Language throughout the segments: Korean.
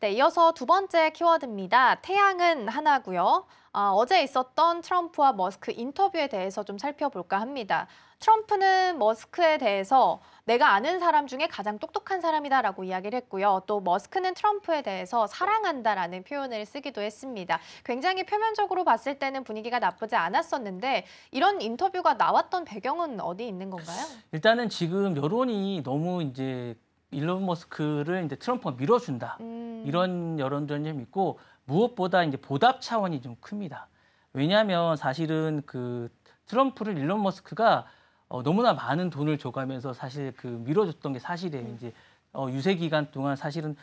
네, 이어서 두 번째 키워드입니다. 태양은 하나고요. 어제 있었던 트럼프와 머스크 인터뷰에 대해서 좀 살펴볼까 합니다. 트럼프는 머스크에 대해서 내가 아는 사람 중에 가장 똑똑한 사람이다라고 이야기를 했고요. 또 머스크는 트럼프에 대해서 사랑한다라는 표현을 쓰기도 했습니다. 굉장히 표면적으로 봤을 때는 분위기가 나쁘지 않았었는데 이런 인터뷰가 나왔던 배경은 어디 있는 건가요? 일단은 지금 여론이 너무 이제 일론 머스크를 이제 트럼프가 밀어준다. 이런 여론들이 좀 있고 무엇보다 이제 보답 차원이 좀 큽니다. 왜냐하면 사실은 그 트럼프를 일론 머스크가 너무나 많은 돈을 줘가면서 사실 그 밀어줬던 게 사실이에요. 이제 유세 기간 동안 사실은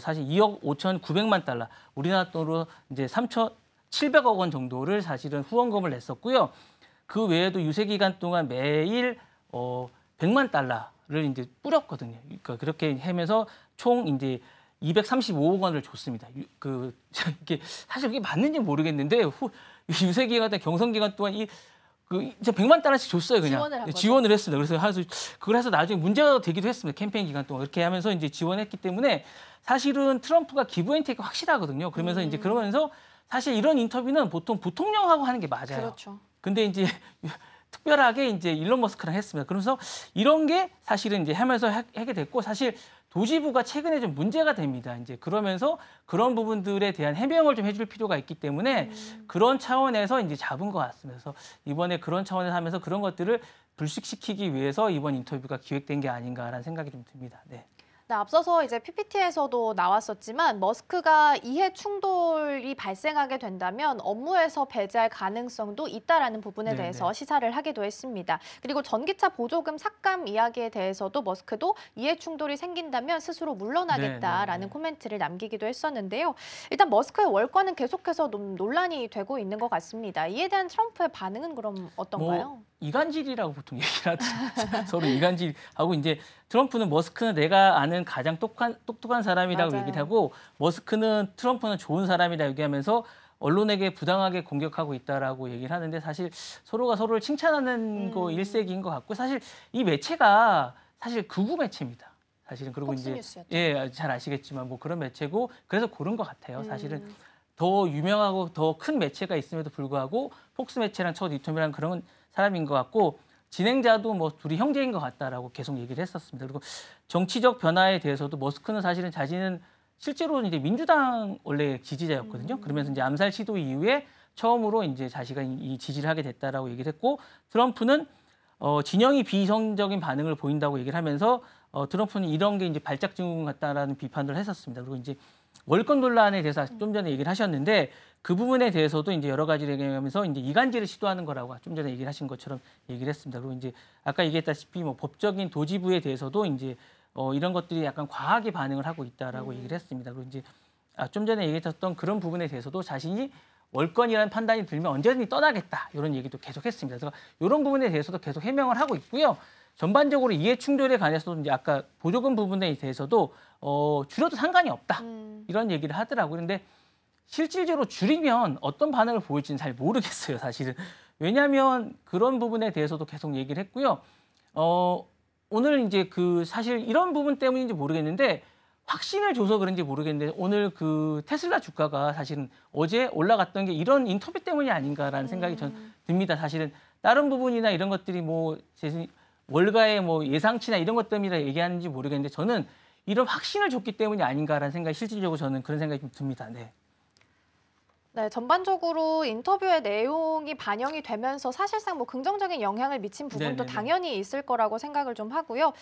사실 2억 5,900만 달러, 우리나라 돈으로 이제 3,700억 원 정도를 사실은 후원금을 냈었고요. 그 외에도 유세 기간 동안 매일 100만 달러를 이제 뿌렸거든요. 그러니까 그렇게 하면서 총 이제 235억 원을 줬습니다. 이게 사실 이게 맞는지 모르겠는데 유세 기간 때 경선 기간 동안 이제 100만 달러씩 줬어요, 그냥. 지원을 했습니다. 그래서 그걸 해서 나중에 문제가 되기도 했습니다. 캠페인 기간 동안 그렇게 하면서 이제 지원했기 때문에 사실은 트럼프가 기브앤테이크가 확실하거든요. 그러면서 이제 그러면서 사실 이런 인터뷰는 보통 부통령하고 하는 게 맞아요. 그렇죠. 근데 이제 특별하게 이제 일론 머스크랑 했습니다. 그러면서 이런 게 사실은 이제 하면서 하게 됐고, 사실 도지부가 최근에 좀 문제가 됩니다. 이제 그러면서 그런 부분들에 대한 해명을 좀 해줄 필요가 있기 때문에 그런 차원에서 이제 잡은 것 같습니다. 그래서 이번에 그런 차원에서 하면서 그런 것들을 불식시키기 위해서 이번 인터뷰가 기획된 게 아닌가라는 생각이 좀 듭니다. 네. 네, 앞서서 이제 PPT에서도 나왔었지만 머스크가 이해 충돌이 발생하게 된다면 업무에서 배제할 가능성도 있다라는 부분에 대해서 시사를 하기도 했습니다. 그리고 전기차 보조금 삭감 이야기에 대해서도 머스크도 이해 충돌이 생긴다면 스스로 물러나겠다라는 코멘트를 남기기도 했었는데요. 일단 머스크의 월권은 계속해서 논란이 되고 있는 것 같습니다. 이에 대한 트럼프의 반응은 그럼 어떤가요? 이간질이라고 보통 얘기를 하죠. 서로 이간질하고, 이제 트럼프는 머스크는 내가 아는 가장 똑똑한 사람이라고 맞아요. 얘기를 하고, 머스크는 트럼프는 좋은 사람이라고 얘기하면서 언론에게 부당하게 공격하고 있다라고 얘기를 하는데, 사실 서로가 서로를 칭찬하는 거 일색인 것 같고, 사실 이 매체가 사실 극우 매체입니다. 사실은. 그리고 이제 잘 아시겠지만 뭐 그런 매체고, 그래서 고른 것 같아요. 사실은 더 유명하고 더 큰 매체가 있음에도 불구하고 폭스 매체랑 첫 이텀이라는 그런 사람인 것 같고, 진행자도 뭐 둘이 형제인 것 같다라고 계속 얘기를 했었습니다. 그리고 정치적 변화에 대해서도 머스크는 사실은 자신은 실제로는 이제 민주당 원래 지지자였거든요. 그러면서 이제 암살 시도 이후에 처음으로 이제 자기가 이 지지를 하게 됐다라고 얘기를 했고, 트럼프는 진영이 비이성적인 반응을 보인다고 얘기를 하면서 트럼프는 이런 게 이제 발작 증후 같다라는 비판을 했었습니다. 그리고 이제 월권 논란에 대해서 좀 전에 얘기를 하셨는데, 그 부분에 대해서도 이제 여러 가지를 얘기하면서 이제 이간질을 시도하는 거라고 좀 전에 얘기를 하신 것처럼 얘기를 했습니다. 그리고 이제 아까 얘기했다시피 뭐 법적인 도지부에 대해서도 이제 이런 것들이 약간 과하게 반응을 하고 있다라고 얘기를 했습니다. 그리고 이제 좀 전에 얘기했던 그런 부분에 대해서도 자신이 월권이라는 판단이 들면 언제든지 떠나겠다, 이런 얘기도 계속 했습니다. 그래서 이런 부분에 대해서도 계속 해명을 하고 있고요. 전반적으로 이해 충돌에 관해서도 이제 아까 보조금 부분에 대해서도 줄여도 상관이 없다, 이런 얘기를 하더라고요. 그런데 실질적으로 줄이면 어떤 반응을 보일지는 잘 모르겠어요, 사실은. 왜냐하면 그런 부분에 대해서도 계속 얘기를 했고요. 오늘 이제 사실 이런 부분 때문인지 모르겠는데, 확신을 줘서 그런지 모르겠는데, 오늘 그 테슬라 주가가 사실은 어제 올라갔던 게 이런 인터뷰 때문이 아닌가라는 생각이 전 듭니다. 사실은 다른 부분이나 이런 것들이 뭐 월가의 뭐 예상치나 이런 것 때문에 얘기하는지 모르겠는데, 저는 이런 확신을 줬기 때문이 아닌가라는 생각이 실질적으로 저는 그런 생각이 좀 듭니다. 네. 네, 전반적으로 인터뷰의 내용이 반영이 되면서 사실상 뭐 긍정적인 영향을 미친 부분도 당연히 있을 거라고 생각을 좀 하고요.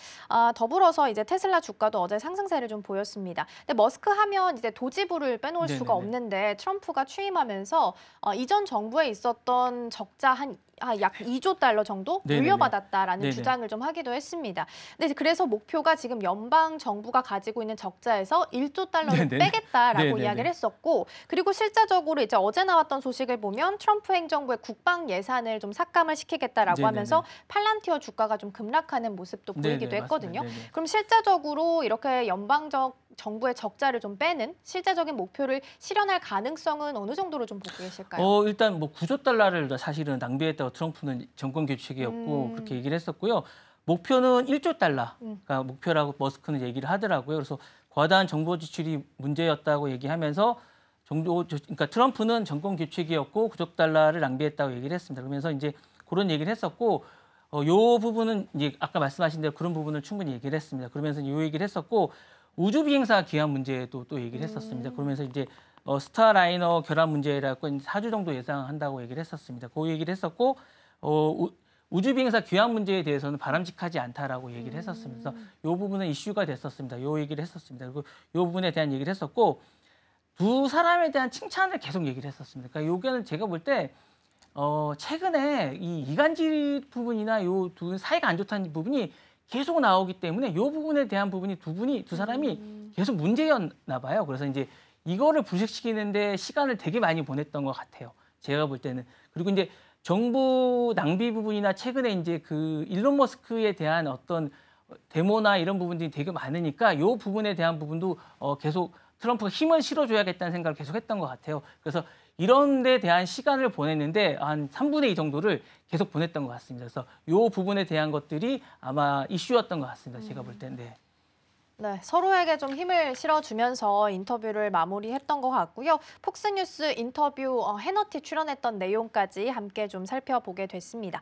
더불어서 이제 테슬라 주가도 어제 상승세를 좀 보였습니다. 근데 머스크 하면 이제 도지부를 빼놓을 수가 없는데, 트럼프가 취임하면서 이전 정부에 있었던 적자 약 2조 달러 정도 물려받았다라는 주장을 좀 하기도 했습니다. 근데 그래서 목표가 지금 연방 정부가 가지고 있는 적자에서 1조 달러를 빼겠다라고 이야기를 했었고, 그리고 실제적으로 이제 어제 나왔던 소식을 보면 트럼프 행정부의 국방 예산을 좀 삭감을 시키겠다라고 하면서 팔란티어 주가가 좀 급락하는 모습도 보이기도 했거든요. 그럼 실제적으로 이렇게 정부의 적자를 좀 빼는 실제적인 목표를 실현할 가능성은 어느 정도로 좀 보고 계실까요? 일단 뭐 9조 달러를 사실은 낭비했다고 트럼프는 정권 교체기였고 그렇게 얘기를 했었고요. 목표는 1조 달러가 목표라고 머스크는 얘기를 하더라고요. 그래서 과다한 정보 지출이 문제였다고 얘기하면서 그러니까 트럼프는 정권 교체기였고 구적 달러를 낭비했다고 얘기를 했습니다. 그러면서 이제 그런 얘기를 했었고 요 부분은 이제 아까 말씀하신 대로 그런 부분을 충분히 얘기를 했습니다. 그러면서 요 얘기를 했었고 우주 비행사 기한 문제도 또 얘기를 했었습니다. 그러면서 이제 스타라이너 결함 문제라고 4주 정도 예상한다고 얘기를 했었습니다. 그 얘기를 했었고 우주 비행사 귀환 문제에 대해서는 바람직하지 않다라고 얘기를 했었습니다. 그래서 이 부분은 이슈가 됐었습니다. 이 얘기를 했었습니다. 그리고 이 부분에 대한 얘기를 했었고 두 사람에 대한 칭찬을 계속 얘기를 했었습니다. 그러니까 요게는 제가 볼 때 최근에 이 이간질 부분이나 요 두 사이가 안 좋다는 부분이 계속 나오기 때문에 이 부분에 대한 부분이 두 사람이 계속 문제였나 봐요. 그래서 이제 이거를 불식시키는데 시간을 되게 많이 보냈던 것 같아요. 제가 볼 때는. 그리고 이제 정부 낭비 부분이나 최근에 이제 그 일론 머스크에 대한 어떤 데모나 이런 부분들이 되게 많으니까 이 부분에 대한 부분도 계속 트럼프가 힘을 실어줘야겠다는 생각을 계속 했던 것 같아요. 그래서 이런 데 대한 시간을 보냈는데 한 3분의 2 정도를 계속 보냈던 것 같습니다. 그래서 이 부분에 대한 것들이 아마 이슈였던 것 같습니다. 제가 볼 텐데. 네, 서로에게 좀 힘을 실어주면서 인터뷰를 마무리했던 것 같고요. 폭스뉴스 인터뷰 해너티 출연했던 내용까지 함께 좀 살펴보게 됐습니다.